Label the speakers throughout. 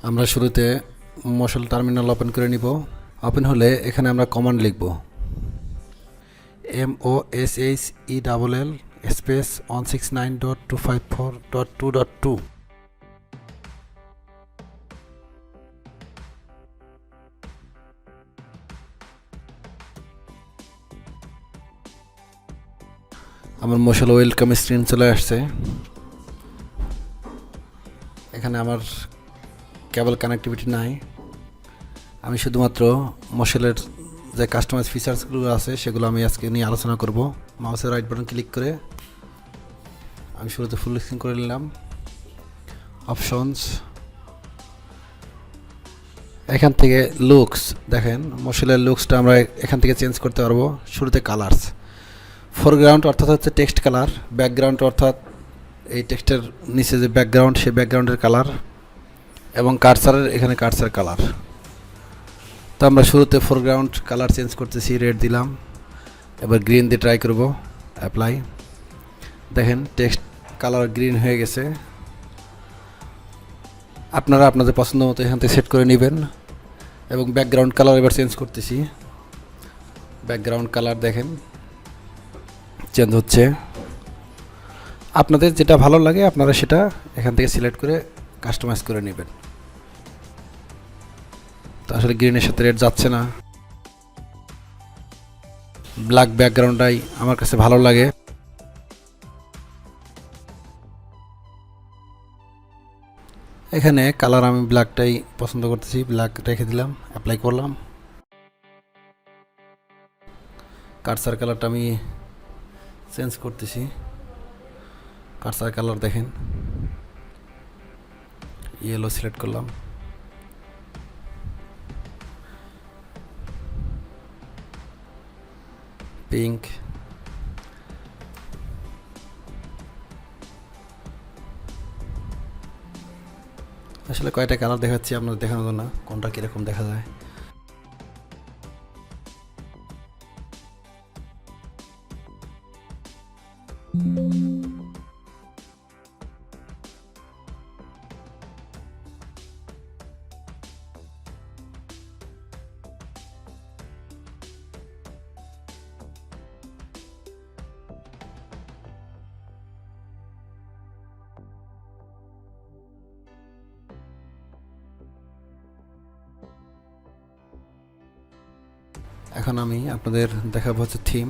Speaker 1: আমরা শুরুতে মশাল টার্মিনাল ওপেন করে নিব। ওপেন হলে এখানে আমরা কমান্ড লিখব MOSHELL স্পেস 169.254.2.2। আমার মশাল ওয়েলকাম স্ক্রিন চলে আসছে। এখানে আমার কেবল কানেক্টিভিটি নাই, আমি শুধুমাত্র মশালের যে কাস্টমাইজ ফিচার্সগুলো আছে সেগুলো আমি আজকে নিয়ে আলোচনা করব। মাউসের রাইট বাটন ক্লিক করে আমি শুরুতে ফুল স্ক্রিন করে নিলাম। অপশনস, এখান থেকে লুকস দেখেন, মশালের লুকসটা আমরা এখান থেকে চেঞ্জ করতে পারবো। শুরুতে কালার্স, ফোরগ্রাউন্ড অর্থাৎ হচ্ছে টেক্সট কালার, ব্যাকগ্রাউন্ড অর্থাৎ এই টেক্সটের নিচে যে ব্যাকগ্রাউন্ড সেই ব্যাকগ্রাউন্ডের কালার, এবং কার্সারের এখানে কার্সার কালার। তো আমরা শুরুতে ফোরগ্রাউন্ড কালার চেঞ্জ করতেছি, রেড দিলাম, এবার গ্রিন দিয়ে ট্রাই করব। অ্যাপ্লাই, দেখেন টেক্সট কালার গ্রিন হয়ে গেছে। আপনারা আপনাদের পছন্দ মতো এখান থেকে সেট করে নেবেন। এবং ব্যাকগ্রাউন্ড কালার এবার চেঞ্জ করতেছি, ব্যাকগ্রাউন্ড কালার দেখেন চেঞ্জ হচ্ছে। আপনাদের যেটা ভালো লাগে আপনারা সেটা এখান থেকে সিলেক্ট করে কাস্টমাইজ করে নেবেন। তো আসলে গ্রিনের সাথে রেড যাচ্ছে না, ব্ল্যাক ব্যাকগ্রাউন্ডটাই আমার কাছে ভালো লাগে। এখানে কালার আমি ব্ল্যাকটাই পছন্দ করতেছি, ব্ল্যাক রেখে দিলাম, অ্যাপ্লাই করলাম। কার্সার কালারটা আমি চেঞ্জ করতেছি, কার্সার কালার দেখেন ইয়েলো সিলেক্ট করলাম। পিঙ্ক, আসলে কয়টা কালার দেখাচ্ছি আপনাদের দেখানোর জন্য কোনটা কীরকম দেখা যায়। এখন আমি আপনাদের দেখাবো হচ্ছে থিম।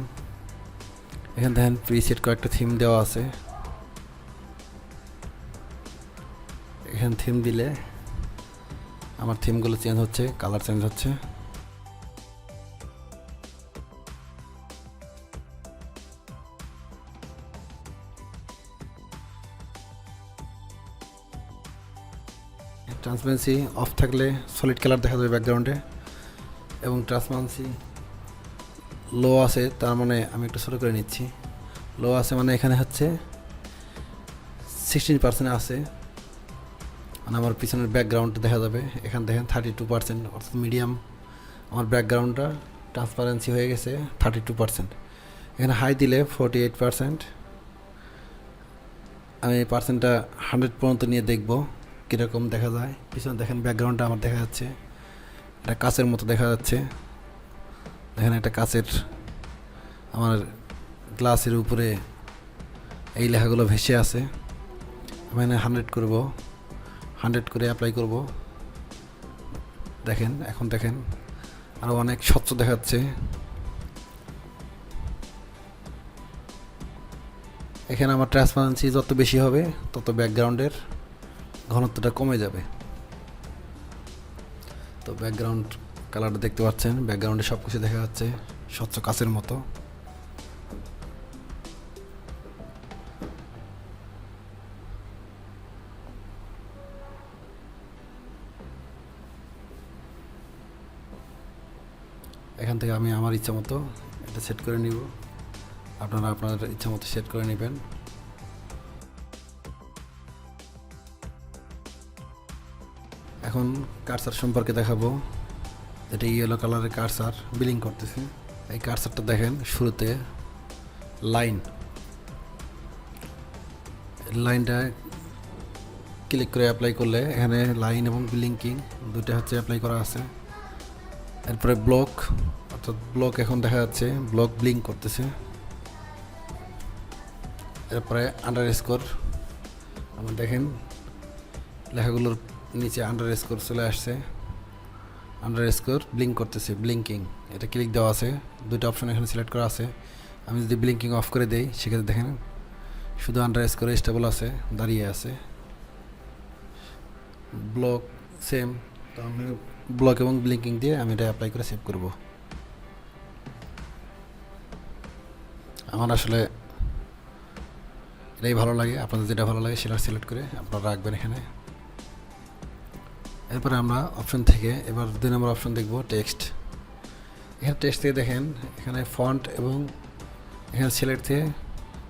Speaker 1: এখানে দেখেন প্রিসেট কয়েকটা থিম দেওয়া আছে। এখানে থিম দিলে আমার থিমগুলো চেঞ্জ হচ্ছে, কালার চেঞ্জ হচ্ছে। ট্রান্সপারেন্সি অফ থাকলে সলিড কালার দেখা যাবে ব্যাকগ্রাউন্ডে, এবং ট্রান্সপারেন্সি লো আছে, তার মানে আমি একটু ছোটো করে নিচ্ছি। লো আছে মানে এখানে হচ্ছে 16% আছে, মানে আমার পিছনের ব্যাকগ্রাউন্ড দেখা যাবে। এখানে দেখেন 32%, অর্থাৎ মিডিয়াম আমার ব্যাকগ্রাউন্ডটা ট্রান্সপারেন্সি হয়ে গেছে 32%। এখানে হাই দিলে 48%। আমি পার্সেন্টটা 100 পর্যন্ত নিয়ে দেখব কীরকম দেখা যায়। পিছনে দেখেন ব্যাকগ্রাউন্ডটা আমার দেখা যাচ্ছে, এটা কাচের মতো দেখা যাচ্ছে। দেখেন একটা কাচের, আমার গ্লাসের উপরে এই লেখাগুলো ভেসে আছে। আমি এখানে 100 করব, 100 করে অ্যাপ্লাই করব। দেখেন এখন দেখেন আরও অনেক স্বচ্ছ দেখাচ্ছে। এখানে আমার ট্রান্সপারেন্সি যত বেশি হবে তত ব্যাকগ্রাউন্ডের ঘনত্বটা কমে যাবে। তো ব্যাকগ্রাউন্ড কালারটা দেখতে পাচ্ছেন, ব্যাকগ্রাউন্ডে সব কিছু দেখা যাচ্ছে স্বচ্ছ কাচের মতো। এখান থেকে আমি আমার ইচ্ছা মতো এটা সেট করে নিব, আপনারা আপনার ইচ্ছা মতো সেট করে নেবেন। এখন কার্সার সম্পর্কে দেখাবো। এটা ইয়েলো কালারের কার্সার বিলিং করতেছে। এই কার্সারটা দেখেন শুরুতে লাইনটা ক্লিক করে অ্যাপ্লাই করলে এখানে লাইন এবং ব্লিঙ্কিং দুটো হচ্ছে অ্যাপ্লাই করা আছে। এরপরে ব্লক, অর্থাৎ ব্লক এখন দেখা যাচ্ছে ব্লক ব্লিঙ্ক করতেছে। এরপরে আন্ডারস্কোর, আমরা দেখেন লেখাগুলোর নিচে আন্ডারস্কোর চলে আসছে, আন্ডারস্কোর ব্লিঙ্ক করতেছে, ব্লিঙ্কিং, এটা ক্লিক দেওয়া আছে, দুটো অপশন এখানে সিলেক্ট করা আছে। আমি যদি ব্লিঙ্কিং অফ করে দেই সেক্ষেত্রে দেখেন শুধু আন্ডারস্কোর স্টেবল আছে, দাঁড়িয়ে আছে। ব্লক সেম, তো আমি ব্লক এবং ব্লিঙ্কিং দিয়ে আমি এটা অ্যাপ্লাই করে সেভ করব। আমার আসলে এটাই ভালো লাগে, আপনাদের যেটা ভালো লাগে সেটা সিলেক্ট করে আপনারা রাখবেন এখানে। এরপরে আমরা অপশন থেকে এবার 2 নম্বর অপশন দেখব, টেক্সট। এখানে টেক্সট থেকে দেখেন এখানে ফন্ট এবং এখানে সিলেক্ট থেকে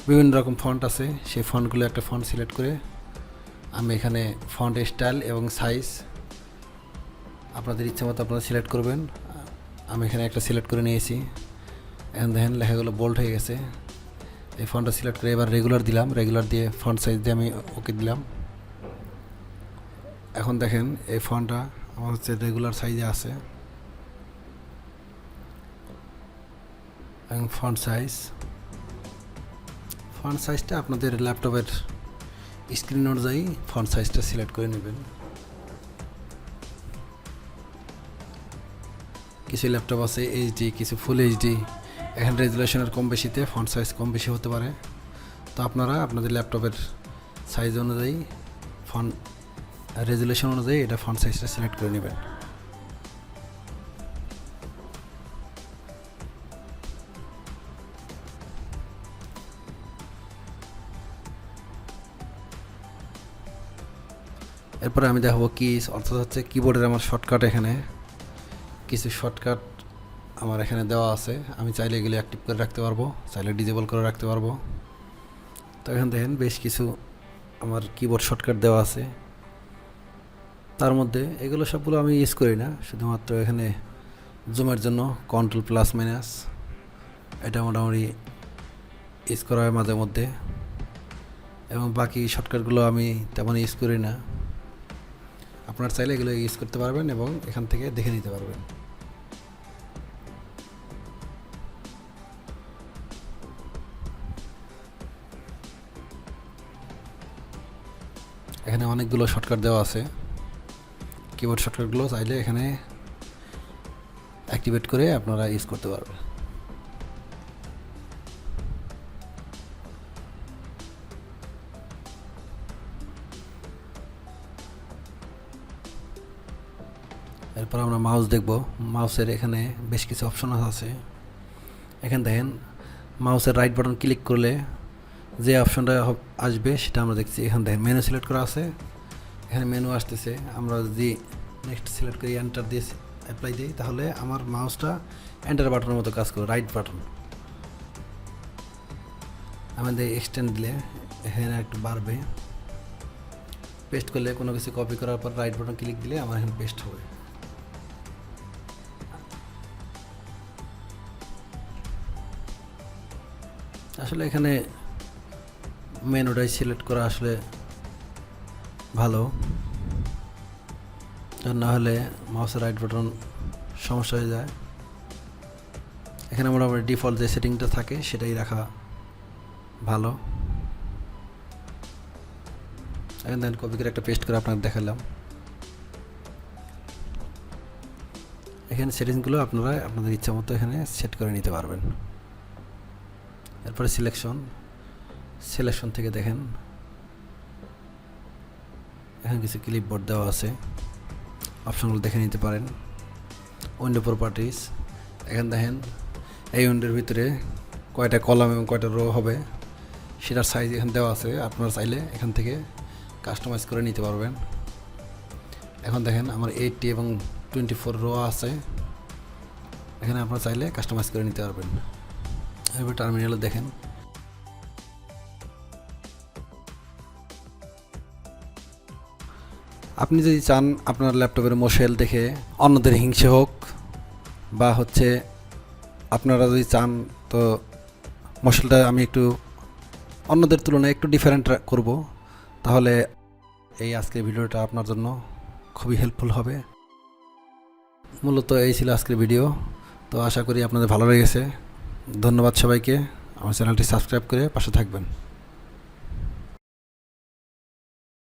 Speaker 1: বিভিন্ন রকম ফন্ট আছে, সেই ফন্টগুলো একটা ফন্ট সিলেক্ট করে আমি এখানে ফন্ট স্টাইল এবং সাইজ আপনাদের ইচ্ছা মতো আপনারা সিলেক্ট করবেন। আমি এখানে একটা সিলেক্ট করে নিয়েছি। এখন দেখেন লেখাগুলো বোল্ড হয়ে গেছে। এই ফন্টটা সিলেক্ট করে এবার রেগুলার দিলাম, রেগুলার দিয়ে ফন্ট সাইজ দিয়ে আমি ওকে দিলাম। এখন দেখেন এই ফন্টটা আমার হচ্ছে রেগুলার সাইজে আছে এবং ফন্ট সাইজটা আপনাদের ল্যাপটপের স্ক্রিন অনুযায়ী ফন্ট সাইজটা সিলেক্ট করে নেবেন। কিছু ল্যাপটপ আছে এইচডি, কিছু ফুল এইচডি, এখানে রেজুলেশনের কম বেশিতে ফন্ট সাইজ কম বেশি হতে পারে। তো আপনারা আপনাদের ল্যাপটপের সাইজ অনুযায়ী ফন্ট রেজুলেশন অনুযায়ী এটা ফন্ট সাইজটা সিলেক্ট করে নেবেন। এরপরে আমি দেখাবো কিস, অর্থাৎ হচ্ছে কিবোর্ডের আমার শর্টকাট। এখানে কিছু শর্টকাট আমার এখানে দেওয়া আছে, আমি চাইলে এগুলো অ্যাক্টিভ করে রাখতে পারবো, চাইলে ডিজেবল করে রাখতে পারবো। তো এখানে দেখেন বেশ কিছু আমার কিবোর্ড শর্টকাট দেওয়া আছে, তার মধ্যে এগুলো সবগুলো আমি ইউজ করি না, শুধুমাত্র এখানে জুমের জন্য কন্ট্রোল+- এটা মোটামুটি ইউজ করা হয় মাঝে মধ্যে, এবং বাকি শর্টকাটগুলো আমি তেমন ইউজ করি না। আপনার চাইলে এগুলো ইউজ করতে পারবেন এবং এখান থেকে দেখে নিতে পারবেন। এখানে অনেকগুলো শর্টকাট দেওয়া আছে, কিবোর্ড শর্টকাটগুলো চাইলে এখানে অ্যাক্টিভেট করে আপনারা ইউজ করতে পারবেন। এরপর আমরা মাউস দেখব। মাউসের এখানে বেশ কিছু অপশন আছে। এখানে দেখেন মাউসের রাইট বাটন ক্লিক করলে যে অপশনটা আসবে সেটা আমরা দেখছি। এখানে দেখেন মেনু সিলেক্ট করা আছে, এখানে মেনু আসতেছে। আমরা যদি নেক্সট সিলেক্ট করি, এন্টার দিয়ে অ্যাপ্লাই দিই, তাহলে আমার মাউসটা এন্টার বাটনের মতো কাজ করবে, রাইট বাটন। আমাদের এক্সটেন্ড দিলে এখানে একটু বাড়বে। পেস্ট করলে কোনো কিছু কপি করার পর রাইট বাটন ক্লিক দিলে আমার এখানে পেস্ট হবে। আসলে এখানে মেনুটাই সিলেক্ট করা আসলে ভালো, না হলে মাউসের রাইট বাটন সমস্যা হয়ে যায়। এখানে মোটামুটি ডিফল্ট যে সেটিংটা থাকে সেটাই রাখা ভালো। এখন দেখেন কপি করে একটা পেস্ট করে আপনাকে দেখালাম। এখানে সেটিংসগুলো আপনারা আপনাদের ইচ্ছা মতো এখানে সেট করে নিতে পারবেন। এরপরে সিলেকশন থেকে দেখেন এখানে কিছু ক্লিপবোর্ড দেওয়া আছে, অপশনগুলো দেখে নিতে পারেন। উইন্ডো প্রপার্টিস, এখানে দেখেন এই উইন্ডোর ভিতরে কয়টা কলাম এবং কয়টা রো হবে সেটার সাইজ এখানে দেওয়া আছে, আপনারা চাইলে এখান থেকে কাস্টমাইজ করে নিতে পারবেন। এখন দেখেন আমার 80 এবং 24 রো আছে, এখানে আপনারা চাইলে কাস্টমাইজ করে নিতে পারবেন। এবার টার্মিনালে দেখেন আপনি যদি চান আপনার ল্যাপটপের মোশেল দেখে অন্যদের হিংসে হোক, বা হচ্ছে আপনারা যদি চান তো মোশেলটা আমি একটু অন্যদের তুলনায় একটু ডিফারেন্ট করব, তাহলে এই আজকের ভিডিওটা আপনার জন্য খুবই হেল্পফুল হবে। মূলত এই ছিল আজকের ভিডিও। তো আশা করি আপনাদের ভালো লেগেছে। ধন্যবাদ সবাইকে। আমার চ্যানেলটি সাবস্ক্রাইব করে পাশে থাকবেন।